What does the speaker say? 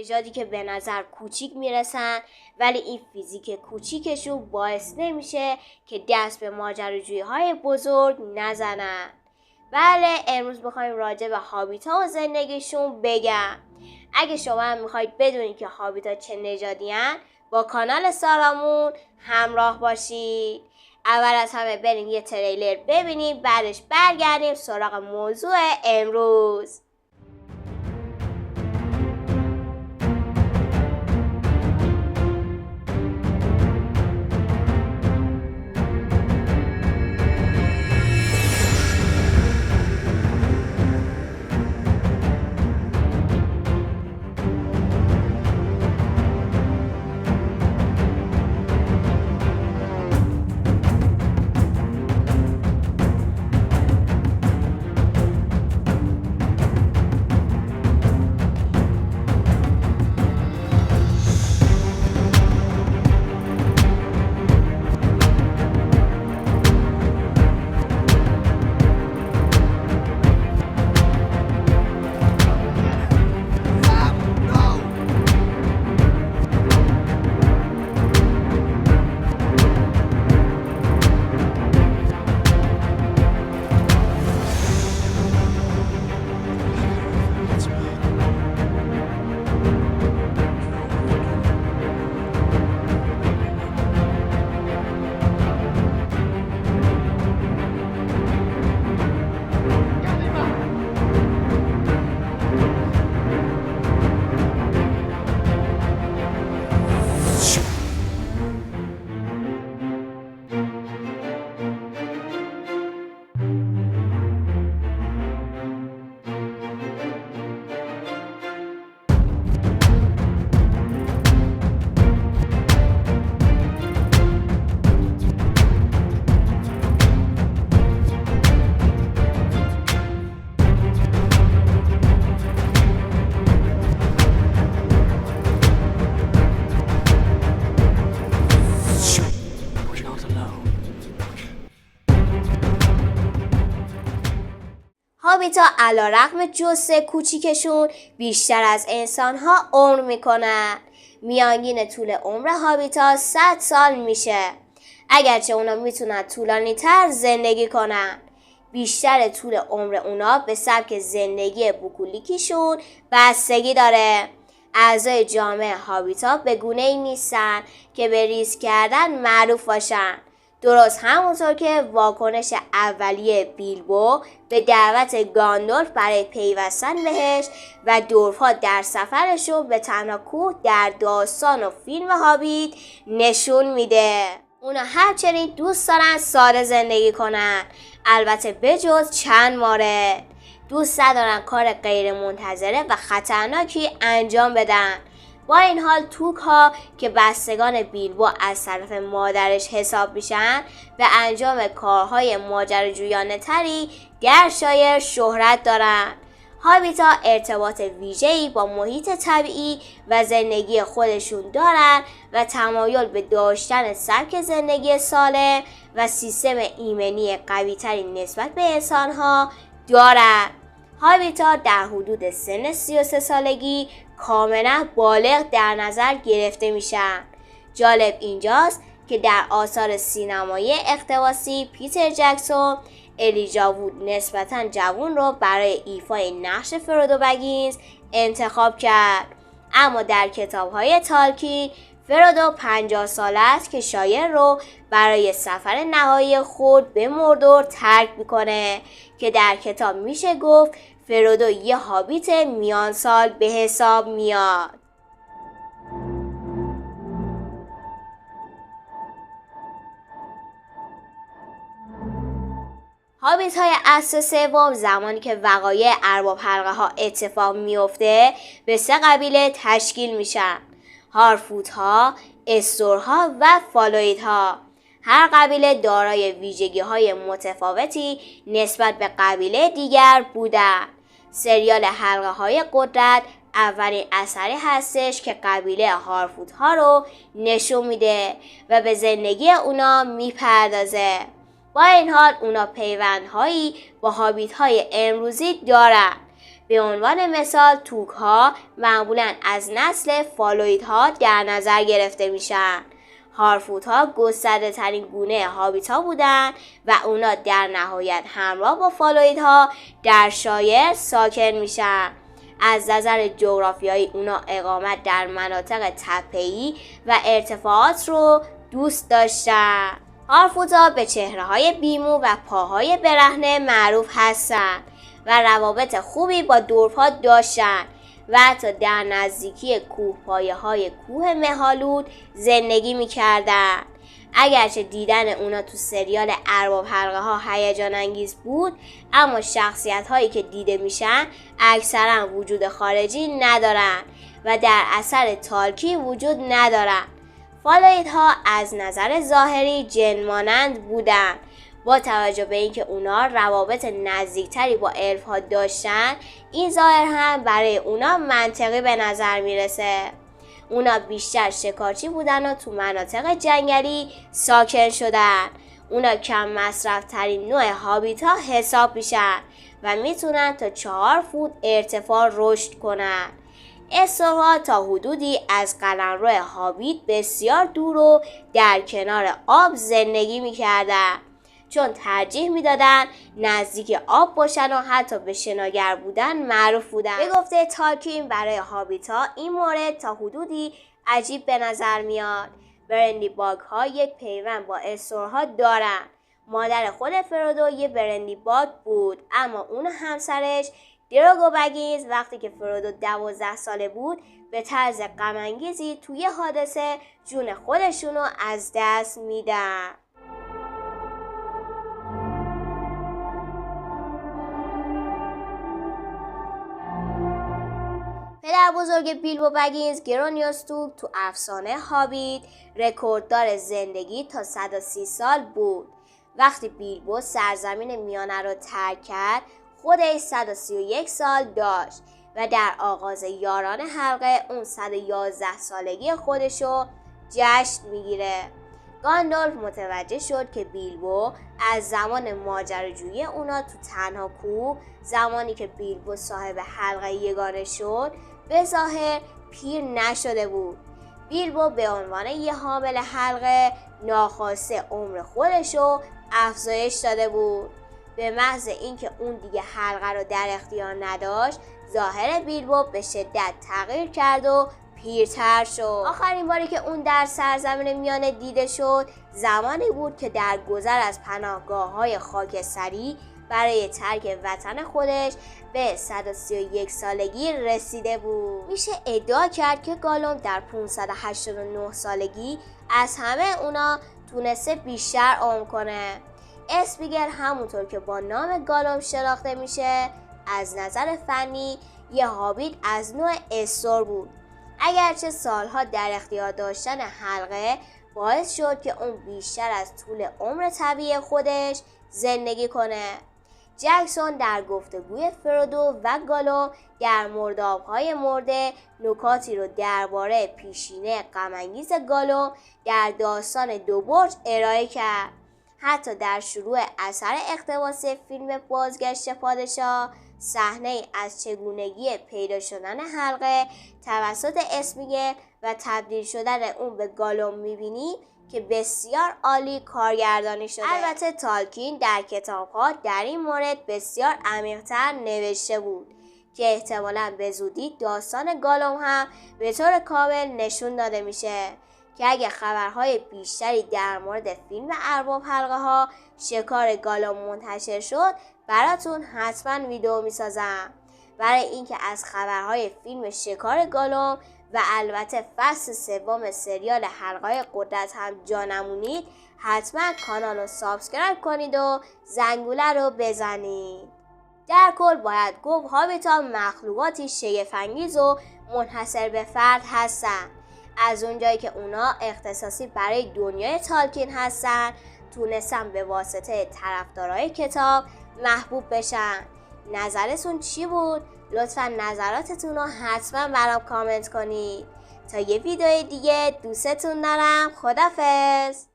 نژادی که به نظر کوچیک میرسن ولی این فیزیک کوچیکشون باعث نمیشه که دست به ماجراجویی های بزرگ نزنن. بله، امروز بخوایم راجع به هابیتا و زندگیشون بگم. اگه شما هم میخواید بدونید که هابیتا چه نژادی هن، با کانال سارامون همراه باشید. اول از همه بریم یه تریلر ببینیم، بعدش برگردیم سراغ موضوع امروز. هابیتا علیرغم جثه کوچیکشون بیشتر از انسان‌ها عمر میکنن. میانگین طول عمر هابیتا 100 سال میشه. اگرچه اونا میتونن طولانی تر زندگی کنن. بیشتر طول عمر اونا به سبک زندگی بوکولیکیشون بستگی داره. اعضای جامعه هابیتا به گونه‌ای نیستن که به ریسک کردن معروف باشن. درست همونطور که واکنش اولیه بیلبو به دعوت گاندالف برای پیوستن بهش و دورف‌ها در سفرشون به تنها کوه در داستان و فیلم هابیت نشون میده. اونا همچنین دوست دارن ساده زندگی کنن، البته بجز چند مورد. دوست ندارن کار غیر منتظره و خطرناکی انجام بدن. با این حال توک ها که بستگان بیلبو از طرف مادرش حساب میشن به انجام کارهای ماجراجویانه تری در شایر شهرت دارن. هابیتا ارتباط ویژه‌ای با محیط طبیعی و زندگی خودشون دارن و تمایل به داشتن سبک زندگی سالم و سیستم ایمنی قوی‌تری نسبت به انسان‌ها دارن. هابیتا در حدود سن 33 سالگی کاملا بالغ در نظر گرفته میشن. جالب اینجاست که در آثار سینمایی اقتباسی پیتر جکسون الیجا وود نسبتاً جوان رو برای ایفای نقش فرودو بگینز انتخاب کرد. اما در کتاب‌های تالکین فرودو 50 ساله است که شایر رو برای سفر نهایی خود به موردور ترک میکنه که در کتاب میشه گفت فرودو یه هابیت میان سال به حساب میاد. هابیت های عصر سوم زمانی که وقایع ارباب حلقه ها اتفاق میفته به 3 قبیله تشکیل میشن: هارفوت ها، استور ها و فالوید ها. هر قبیله دارای ویژگی های متفاوتی نسبت به قبیله دیگر بودند. سریال حلقه های قدرت اولین اثری هستش که قبیله هارفوت ها رو نشون میده و به زندگی اونا میپردازه. با این حال اونا پیوندهایی با هابیت های امروزی دارن. به عنوان مثال توک ها معمولاً از نسل فالوید ها در نظر گرفته میشن. هارفوت ها گسترده ترین گونه هابیت ها بودن و اونا در نهایت همراه با فالوید ها در شایر ساکن میشن. از نظر جغرافیایی اونا اقامت در مناطق تپه‌ای و ارتفاعات رو دوست داشتن. هارفوت ها به چهره های بیمو و پاهای برهنه معروف هستن و روابط خوبی با دورها داشتن و حتی در نزدیکی کوهپایه‌های کوه مه‌آلود زندگی می‌کردن. اگرچه دیدن اونا تو سریال ارباب حلقه ها هیجان انگیز بود، اما شخصیت هایی که دیده میشن اکثرا وجود خارجی ندارن و در اثر تالکین وجود ندارن. فالوید ها از نظر ظاهری جن مانند بودن. با توجه به اینکه اونا روابط نزدیکتری با الف ها داشتن، این ظاهر هم برای اونا منطقی به نظر میرسه. اونا بیشتر شکارچی بودن و تو مناطق جنگلی ساکن شدن. اونا کم مصرف ترین نوع هابیت ها حساب میشن و میتونن تا 4 فوت ارتفاع رشد کنن. استورها تا حدودی از قلمرو هابیت بسیار دور و در کنار آب زندگی میکردن، چون ترجیح میدادن نزدیک آب باشن و حتی به شناگر بودن معروف بودن. به گفته تالکین برای هابیتا این مورد تا حدودی عجیب به نظر میاد. برندی باگ ها یک پیوند با استورها دارن. مادر خود فرودو یه برندی باگ بود، اما اون همسرش دراگو بگینز وقتی که فرودو 12 ساله بود به طرز غم انگیزی توی حادثه جون خودشونو از دست میدن. پدر بزرگ بیلبو بگینز گرونیوستوک تو افسانه هابیت رکورددار زندگی تا 130 سال بود. وقتی بیلبو سرزمین میانه رو ترک کرد خودش 131 سال داشت و در آغاز یاران حلقه اون 111 سالگی خودشو جشن میگیره. گاندالف متوجه شد که بیلبو از زمان ماجراجویی اونا تو تنها کوه، زمانی که بیلبو صاحب حلقه یگانه شد، به ظاهر پیر نشده بود. بیلبو به عنوان یه حامل حلقه ناخواسته عمر خودشو افزایش داده بود. به محض اینکه اون دیگه حلقه رو در اختیار نداشت، ظاهر بیلبو به شدت تغییر کرد و پیرتر شد. آخرین باری که اون در سرزمین میانه دیده شد زمانی بود که در گذر از پناهگاه‌های خاکستری برای ترک وطن خودش به 131 سالگی رسیده بود. میشه ادعا کرد که گالوم در 589 سالگی از همه اونا تونسته بیشتر عمر کنه. اسپیگر همونطور که با نام گالوم شناخته میشه از نظر فنی یه هابیت از نوع استور بود. اگرچه سالها در اختیار داشتن حلقه باعث شد که اون بیشتر از طول عمر طبیعی خودش زندگی کنه. جکسون در گفتگوی فرودو و گالوم در مرداب‌های مرده نکاتی رو درباره پیشینه غم‌انگیز گالوم در داستان دو برج ارائه کرد. حتی در شروع اثر اقتباس فیلم بازگشت پادشاه صحنه از چگونگی پیدا شدن حلقه توسط اسمیگر و تبدیل شدن اون به گالوم می‌بینیم که بسیار عالی کارگردانی شده. البته تالکین در کتاب‌ها در این مورد بسیار عمیق‌تر نوشته بود که احتمالاً به زودی داستان گالوم هم به طور کامل نشون داده میشه که اگه خبرهای بیشتری در مورد فیلم ارباب حلقه ها شکار گالوم منتشر شد براتون حتما ویدیو میسازم. برای اینکه از خبرهای فیلم شکار گالوم و البته فصل 3 سریال حلقه‌های قدرت هم جا نمونید، حتما کانال رو سابسکرایب کنید و زنگوله رو بزنید. در کل باید گفت هابیت‌ها مخلوقاتی شگفت‌انگیز و منحصر به فرد هستن. از اونجایی که اونا اختصاصی برای دنیای تالکین هستن تونستن به واسطه طرفدارای کتاب محبوب بشن. نظرتون چی بود؟ لطفا نظراتتون رو حتما برام کامنت کنید. تا یه ویدیو دیگه دوستتون دارم. خدافظ.